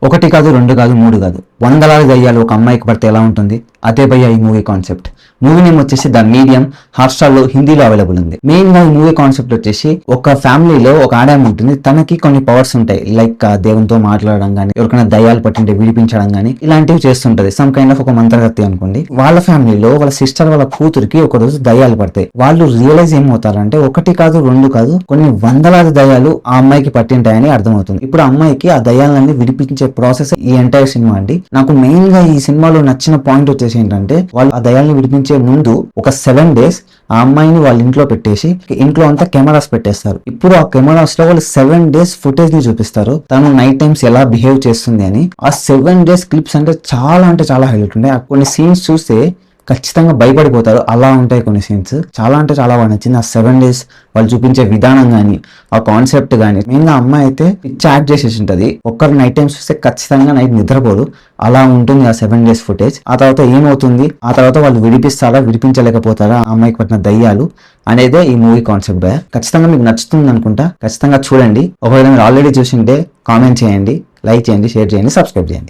ఒకటి కాదు, రెండు కాదు, మూడు కాదు, వందలాది దయ్యాలు ఒక అమ్మాయికి పడితే ఎలా ఉంటుంది? అదే భయ్య ఈ మూవీ కాన్సెప్ట్. మూవీ నేమ్ వచ్చేసి ద మీడియం. హాట్‌స్టార్ లో హిందీలో అవైలబుల్ ఉంది. మెయిన్ గా ఈ మూవీ కాన్సెప్ట్ వచ్చేసి ఒక ఫ్యామిలీలో ఒక ఆడామ ఉంటుంది. తనకి కొన్ని పవర్స్ ఉంటాయి. లైక్ దేవునితో మాట్లాడడం గానీ, ఎవరికైనా దయ్యాలు పట్టింటే విడిపించడం గానీ ఇలాంటివి చేస్తుంటది. సమ్ కైండ్ ఆఫ్ ఒక మంత్రగత్తి అనుకోండి. వాళ్ళ ఫ్యామిలీలో వాళ్ళ సిస్టర్ వాళ్ళ కూతురికి ఒక రోజు దయ్యాలు పడతాయి. వాళ్ళు రియలైజ్ ఏమవుతారంటే ఒకటి కాదు, రెండు కాదు, కొన్ని వందలాది దయ్యాలు ఆ అమ్మాయికి పట్టింటాయని అర్థమవుతుంది. ఇప్పుడు ఆ అమ్మాయికి ఆ దయ్యాలన్నీ విడిపించే ప్రాసెస్ ఈ ఎంటైర్ సినిమా అండి. నాకు మెయిన్ గా ఈ సినిమాలో నచ్చిన పాయింట్ వచ్చేసి ఏంటంటే, వాళ్ళు ఆ దయ్యాలను విడిపించే ముందు ఒక 7 days ఆ అమ్మాయిని వాళ్ళ ఇంట్లో పెట్టేసి ఇంట్లో అంతా కెమెరాస్ పెట్టేస్తారు. ఇప్పుడు ఆ కెమెరాస్ లో వాళ్ళు 7 days ఫుటేజ్ ని చూపిస్తారు. తను నైట్ టైమ్స్ ఎలా బిహేవ్ చేస్తుంది అని. ఆ 7 days క్లిప్స్ అంటే చాలా హైలైట్ ఉంటాయి. ఆ కొన్ని సీన్స్ చూస్తే ఖచ్చితంగా భయపడిపోతారు. అలా ఉంటాయి కొన్ని సీన్స్. చాలా అంటే చాలా బాగా నచ్చింది. ఆ 7 days వాళ్ళు చూపించే విధానం కానీ, ఆ కాన్సెప్ట్ కానీ. మెయిన్ గా అమ్మాయి అయితే పిచ్చి యాక్ట్ చేసేసి ఉంటది. ఒక్కరు నైట్ టైమ్స్ చూస్తే ఖచ్చితంగా నైట్ నిద్రపోదు. అలా ఉంటుంది ఆ 7 days ఫుటేజ్. ఆ తర్వాత ఏమవుతుంది, ఆ తర్వాత వాళ్ళు విడిపిస్తారా, విడిపించలేకపోతారా ఆ అమ్మాయికి పట్టిన దయ్యాలు అనేదే ఈ మూవీ కాన్సెప్ట్. ఖచ్చితంగా మీకు నచ్చుతుంది అనుకుంటా. ఖచ్చితంగా చూడండి. ఒకవేళ మీరు ఆల్రెడీ చూసింటే కామెంట్ చేయండి, లైక్ చేయండి, షేర్ చేయండి, సబ్స్క్రైబ్ చేయండి.